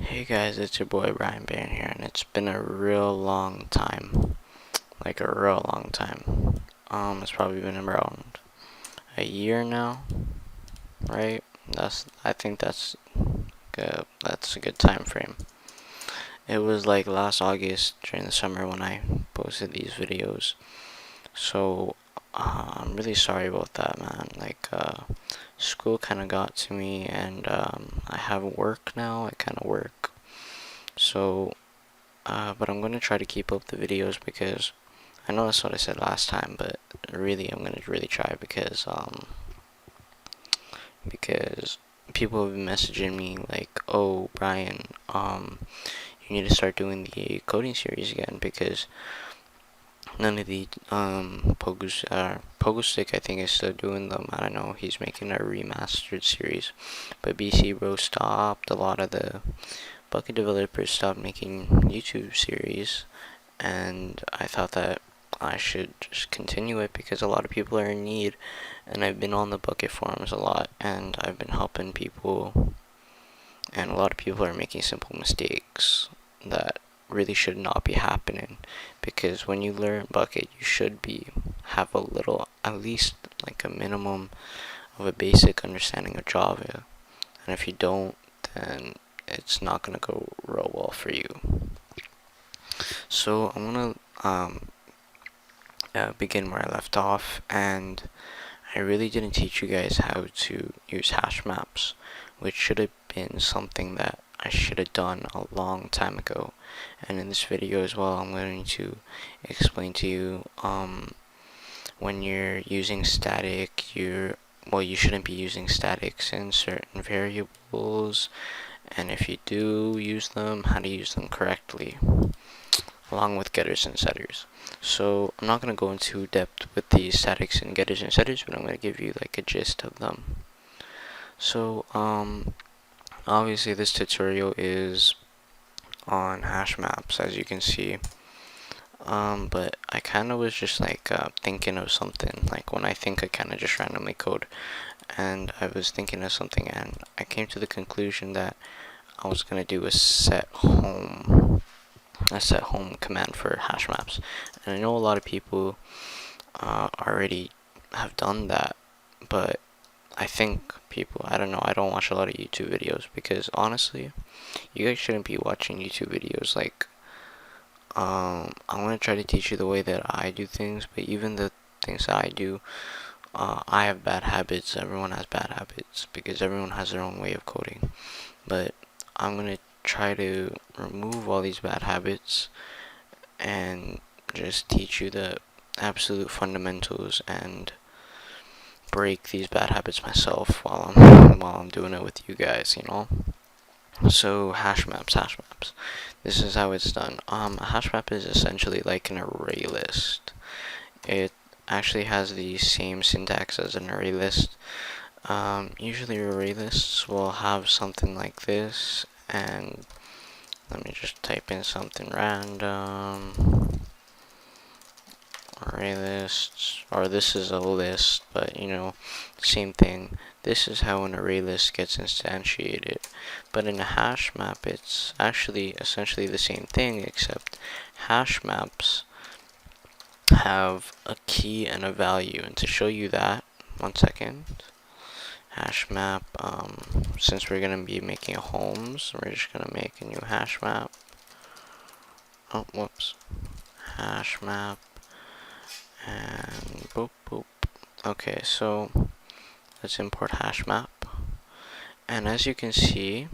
Hey guys, it's your boy Brian Baron here, and it's been a real long time. Like a real long time. It's probably been around a year now, right? I think that's good. That's a good time frame. It was like last August during the summer when I posted these videos. So I'm really sorry about that, man. School kind of got to me, and I have work now. I kind of work. So but I'm gonna try to keep up the videos because I know that's what I said last time, but really I'm gonna really try because people have been messaging me like, oh Brian, you need to start doing the coding series again because none of the Pogo Stick I think is still doing them. I don't know. He's making a remastered series, but BC Bro stopped. A lot of the Bucket developers stopped making YouTube series, and I thought that I should just continue it because a lot of people are in need, and I've been on the Bucket forums a lot, and I've been helping people, and a lot of people are making simple mistakes that really should not be happening, because when you learn Bucket, you should have a little, at least like a minimum of a basic understanding of Java, and if you don't, then it's not gonna go real well for you. So I'm gonna begin where I left off, and I really didn't teach you guys how to use hash maps, which should have been something that I should have done a long time ago. And in this video as well, I'm going to explain to you when you're using static, you shouldn't be using statics in certain variables, and if you do use them, how to use them correctly, along with getters and setters. So I'm not going to go into depth with the statics and getters and setters, but I'm going to give you like a gist of them. So obviously this tutorial is on hash maps, as you can see. But I kind of was just like thinking of something. Like when I think, I kind of just randomly code, and I was thinking of something, and I came to the conclusion that I was gonna do a set home command for hash maps. And I know a lot of people already have done that, but I think I don't know, I don't watch a lot of YouTube videos because honestly, you guys shouldn't be watching YouTube videos. Like, I want to try to teach you the way that I do things, but even the things that I do, I have bad habits. Everyone has bad habits because everyone has their own way of coding. But I'm gonna try to remove all these bad habits and just teach you the absolute fundamentals and break these bad habits myself while I'm doing it with you guys, you know. So hash maps. This is how it's done. A hash map is essentially like an array list. It actually has the same syntax as an array list. Usually array lists will have something like this, and let me just type in something random. Array lists, or this is a list, but you know, same thing. This is how an array list gets instantiated. But in a hash map, it's actually essentially the same thing, except hash maps have a key and a value. And to show you that, one second. Hash map, since we're going to be making homes, we're just going to make a new hash map. Oh, whoops. Hash map. And boop, boop. Okay, so let's import hash map. And as you can see,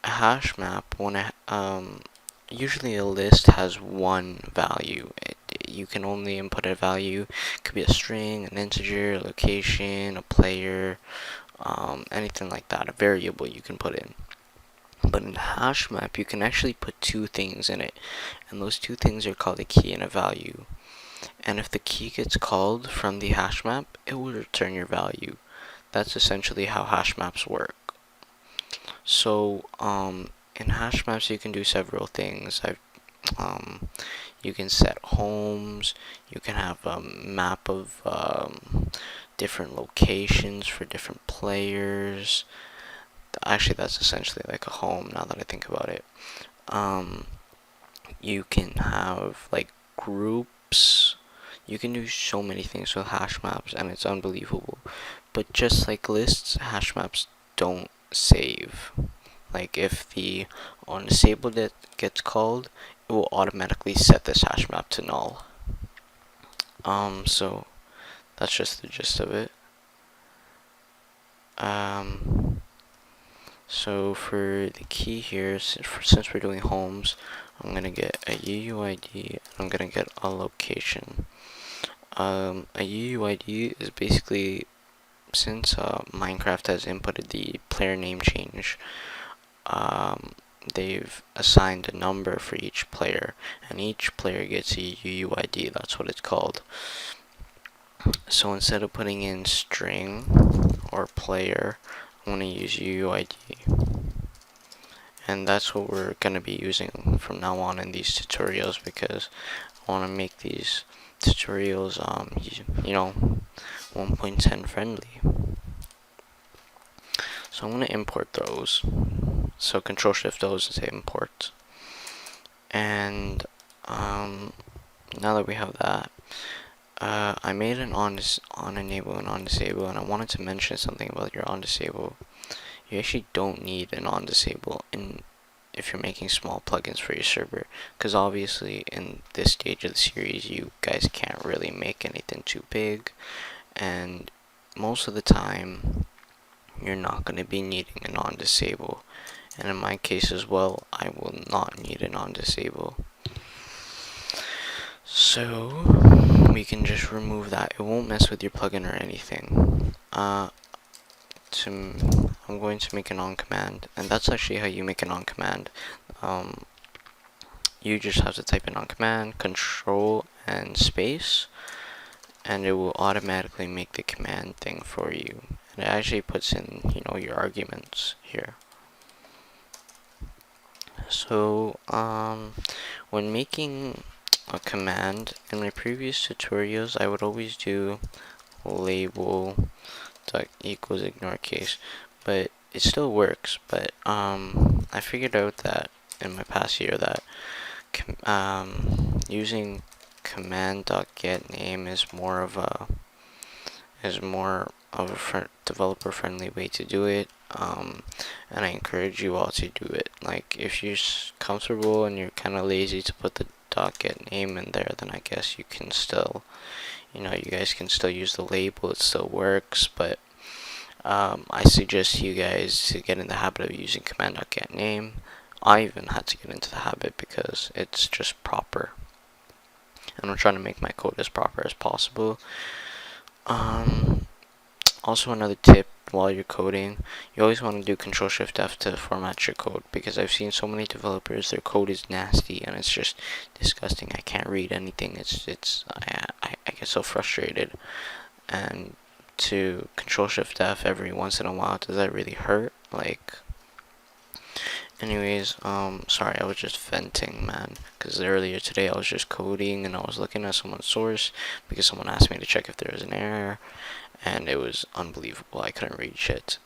a hash map, usually a list has one value. You can only input a value. It could be a string, an integer, a location, a player, anything like that, a variable you can put in. But in hash map, you can actually put two things in it, and those two things are called a key and a value. And if the key gets called from the hash map, it will return your value. That's essentially how hash maps work. So, in hash maps, you can do several things. You can set homes. You can have a map of different locations for different players. actually that's essentially like a home now that I think about it. You can have like groups. You can do so many things with hash maps, and it's unbelievable. But just like lists, hash maps don't save. Like if the onDisabled gets called, it will automatically set this hash map to null. So that's just the gist of it. So for the key here, since we're doing homes, I'm gonna get a UUID and I'm gonna get a location. A UUID is basically, since Minecraft has inputted the player name change, they've assigned a number for each player, and each player gets a UUID. That's what it's called. So instead of putting in string or player, I'm going to use UUID. And that's what we're going to be using from now on in these tutorials, because I want to make these tutorials, 1.10 friendly. So I'm going to import those. So Control Shift those and say import. And now that we have that, I made an on enable and on disable, and I wanted to mention something about your on disable. You actually don't need an on disable if you're making small plugins for your server, because obviously in this stage of the series you guys can't really make anything too big, and most of the time you're not going to be needing an on disable. And in my case as well, I will not need an on disable. So we can just remove that. It won't mess with your plugin or anything. I'm going to make an on command, and that's actually how you make an on command. You just have to type in on command, control and space, and it will automatically make the command thing for you. And it actually puts in, your arguments here. So when making a command, in my previous tutorials I would always do label equals ignore case, but it still works. But I figured out that in my past year that using command.getName is more of a developer friendly way to do it, and I encourage you all to do it. Like, if you're comfortable and you're kind of lazy to put the .getName in there, then I guess you can still, you guys can still use the label. It still works, but I suggest you guys to get in the habit of using command.getName. I even had to get into the habit because it's just proper, and I'm trying to make my code as proper as possible. Also, another tip while you're coding, you always want to do Control Shift F to format your code, because I've seen so many developers, their code is nasty and it's just disgusting. I can't read anything. I get so frustrated, and to Control Shift F every once in a while, does that really hurt? Anyways, sorry, I was just venting, man, because earlier today I was just coding and I was looking at someone's source because someone asked me to check if there was an error, and it was unbelievable. I couldn't read shit.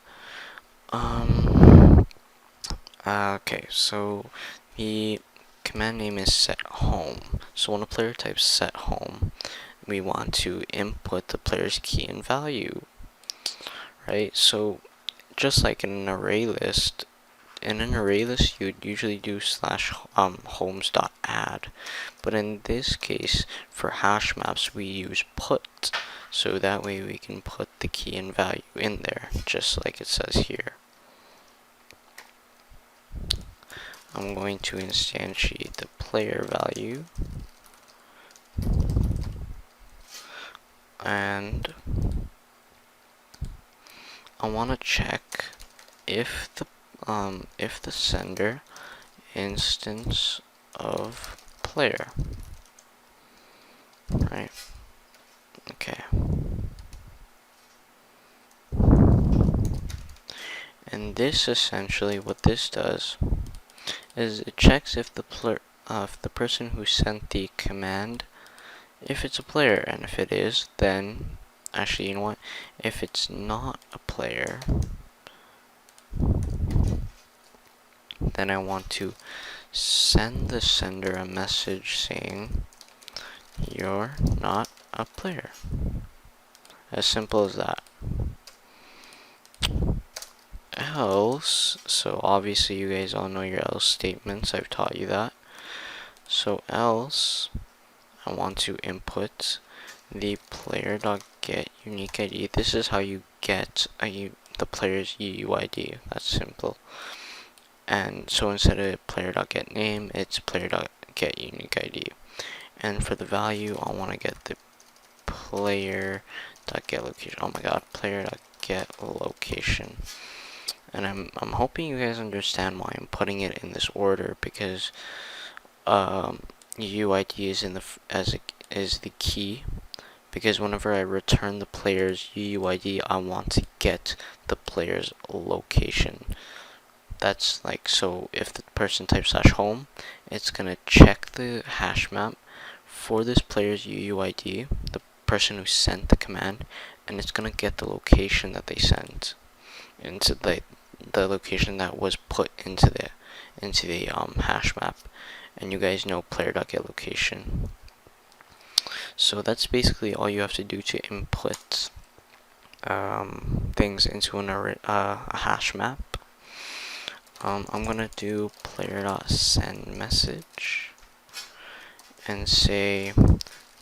Okay, so the command name is set home. So when a player types set home, we want to input the player's key and value, right? So just like in an array list, you'd usually do /homes.add, but in this case for hash maps we use put, so that way we can put the key and value in there just like it says here. I'm going to instantiate the player value, and I want to check if the sender instance of player, right? Okay. And this essentially, what this does is it checks if the person who sent the command, if it's a player, and if it is, then actually, you know what? If it's not a player, then I want to send the sender a message saying you're not a player. As simple as that. Else, so obviously you guys all know your else statements, I've taught you that. So else, I want to input the player.get unique ID. This is how you get the player's UUID. That's simple. And so instead of player.get name, it's player.get unique ID. And for the value, I want to get the player.get location. Oh my god, player.get location. And I'm hoping you guys understand why I'm putting it in this order, because UUID is is the key, because whenever I return the player's UUID, I want to get the player's location. That's like, so if the person types /home, it's gonna check the hash map for this player's UUID, the person who sent the command, and it's gonna get the location that they sent into the location that was put into the hash map. And you guys know player.get location. So that's basically all you have to do to input things into a hash map. I'm gonna do player.send message and say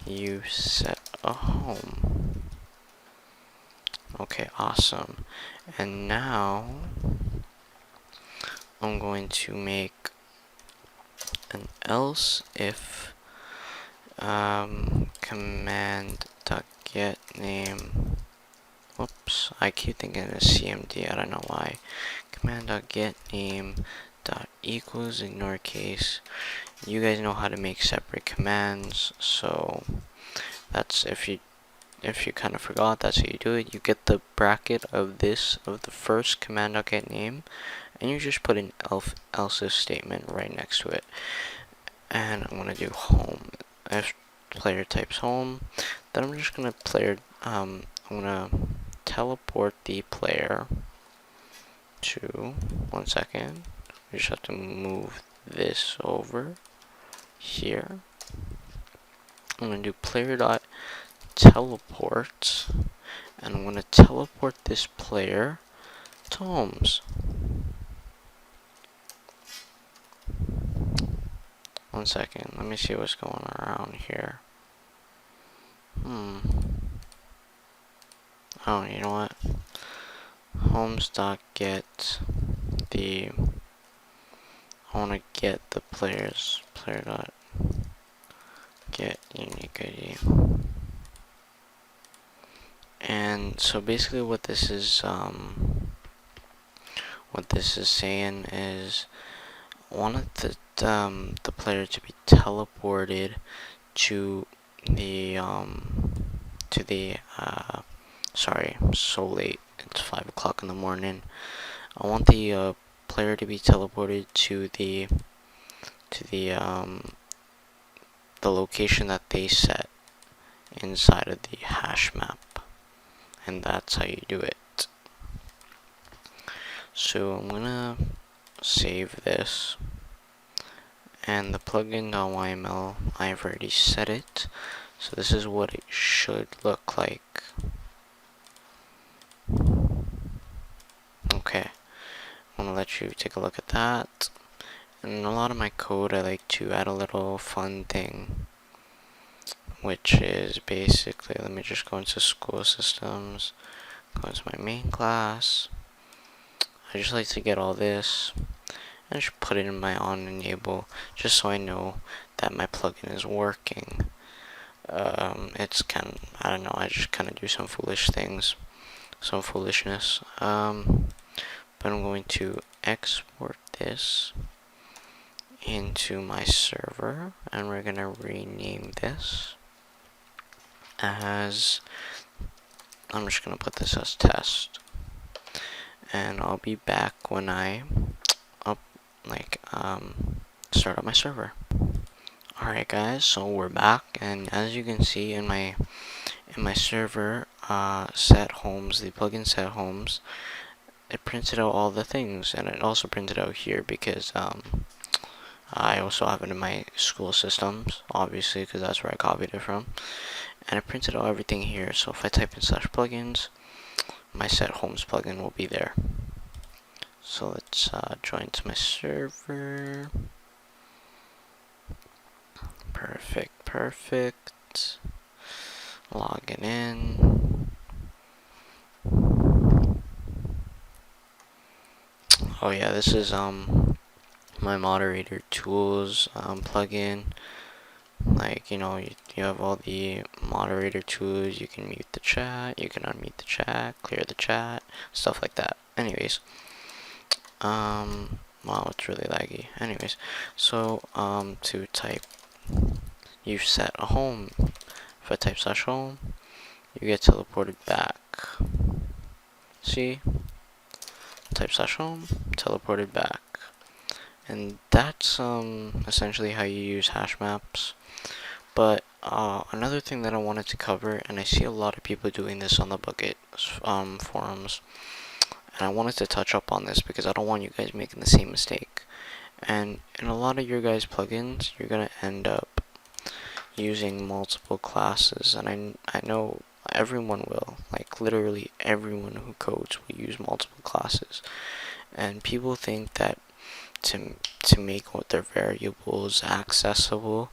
you set a home. Okay, awesome. And now I'm going to make an else if command.get name. Whoops, I keep thinking it's CMD, I don't know why. Command.get name dot equals ignore case. You guys know how to make separate commands, so that's if you kind of forgot, that's how you do it. You get the bracket of the first command.get name, and you just put an else if statement right next to it. And I'm gonna do home. If player types home, then I'm just gonna I'm gonna teleport the player to, one second, we just have to move this over here. I'm gonna do player.teleport, and I'm gonna teleport this player to homes. One second, let me see what's going around here. Oh, you know what? Homes.get I want to get the player's player.get unique ID. And so basically what this is saying is I wanted the player to be teleported to the sorry, I'm so late, it's 5 o'clock in the morning. I want the player to be teleported to the location that they set inside of the hash map, and that's how you do it. So I'm gonna save this, and the plugin.yml, I've already set it, so this is what it should look like. Okay, I'm gonna let you take a look at that. And in a lot of my code, I like to add a little fun thing, which is basically, let me just go into school systems, go into my main class. I just like to get all this and just put it in my on enable, just so I know that my plugin is working. It's kind of, I don't know, I just kind of do some foolishness. But I'm going to export this into my server, and we're gonna rename this as, I'm just gonna put this as test, and I'll be back when I start up my server. Alright guys, so we're back, and as you can see in my server, set homes, the plugin set homes, it printed out all the things, and it also printed out here because I also have it in my school systems, obviously, because that's where I copied it from. And it printed out everything here. So if I type in slash plugins, my set homes plugin will be there. So let's join to my server. Perfect. Logging in. Oh yeah, this is my moderator tools plugin. Like, you have all the moderator tools. You can mute the chat, you can unmute the chat, clear the chat, stuff like that. Anyways, wow, it's really laggy. Anyways, so to type, you set a home. If I type slash home, you get teleported back. See? Type slash home, teleported back. And that's essentially how you use Hashmaps. But another thing that I wanted to cover, and I see a lot of people doing this on the Bucket forums, and I wanted to touch up on this because I don't want you guys making the same mistake. And in a lot of your guys' plugins, you're gonna end up using multiple classes, and I know everyone will, like literally everyone who codes will use multiple classes. And people think that to make their variables accessible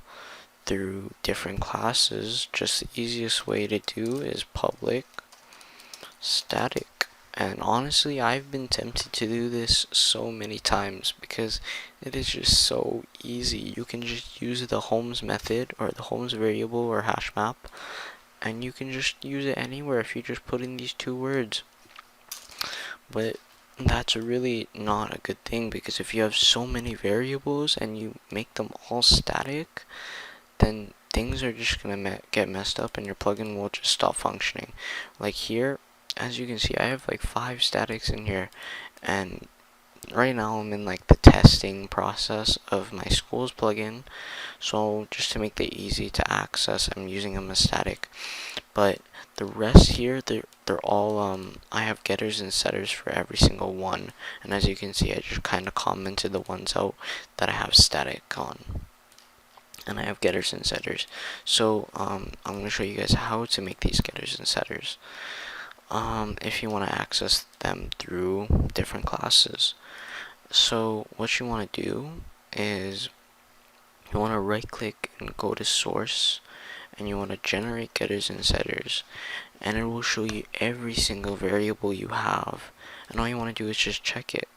through different classes, just the easiest way to do is public static. And honestly, I've been tempted to do this so many times because it is just so easy. You can just use the homes method or the homes variable or hash map, and you can just use it anywhere if you just put in these two words. But that's really not a good thing, because if you have so many variables and you make them all static, then things are just gonna get messed up and your plugin will just stop functioning. Like here, as you can see, I have like 5 statics in here, and right now I'm in like the testing process of my school's plugin. So just to make it easy to access, I'm using them as static. But the rest here, they're all I have getters and setters for every single one, and as you can see, I just kind of commented the ones out that I have static on, and I have getters and setters. So I'm going to show you guys how to make these getters and setters if you want to access them through different classes. So what you want to do is you want to right click and go to source, and you want to generate getters and setters, and it will show you every single variable you have, and all you want to do is just check it,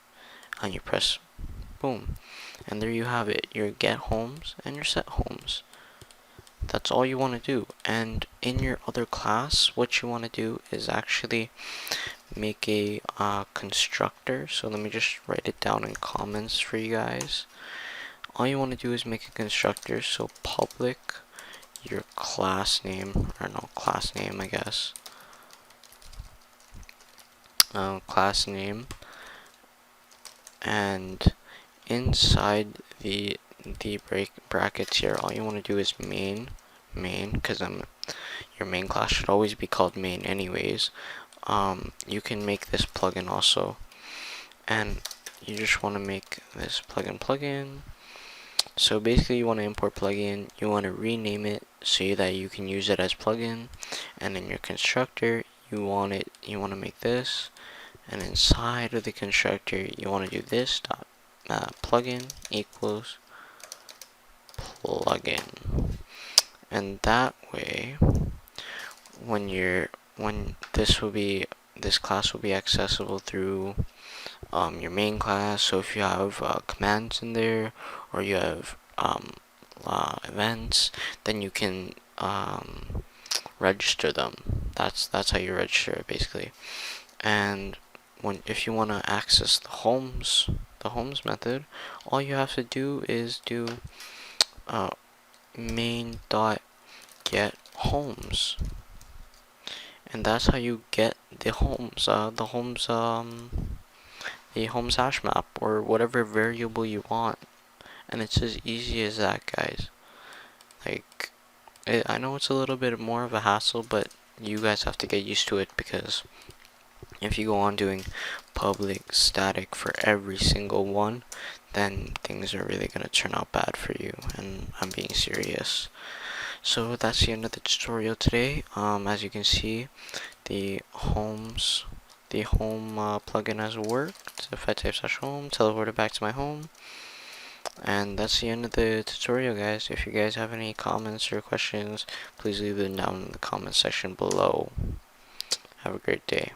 and you press boom, and there you have it, your get homes and your set homes. That's all you want to do. And in your other class, what you want to do is actually make a constructor. So let me just write it down in comments for you guys. All you want to do is make a constructor. So public your class name, or no, class name, I guess. Class name, and inside the brackets here, all you want to do is main, because your main class should always be called main anyways. You can make this plugin also, and you just want to make this plugin. So basically, you want to import plugin, you want to rename it so that you can use it as plugin, and in your constructor, you want to make this, and inside of the constructor, you want to do this dot plugin equals plugin, and that way, when this class will be accessible through your main class. So if you have commands in there, or you have events, then you can register them. That's how you register it, basically. And if you want to access the homes method, all you have to do is do main dot get homes, and that's how you get the homes hash map, or whatever variable you want. And it's as easy as that, guys. Like, I know it's a little bit more of a hassle, but you guys have to get used to it, because If you go on doing public static for every single one, then things are really gonna turn out bad for you, and I'm being serious. So that's the end of the tutorial today. As you can see, the homes the home plugin has worked. If I type slash home, teleported back to my home. And that's the end of the tutorial, guys. If you guys have any comments or questions, please leave them down in the comment section below. Have a great day.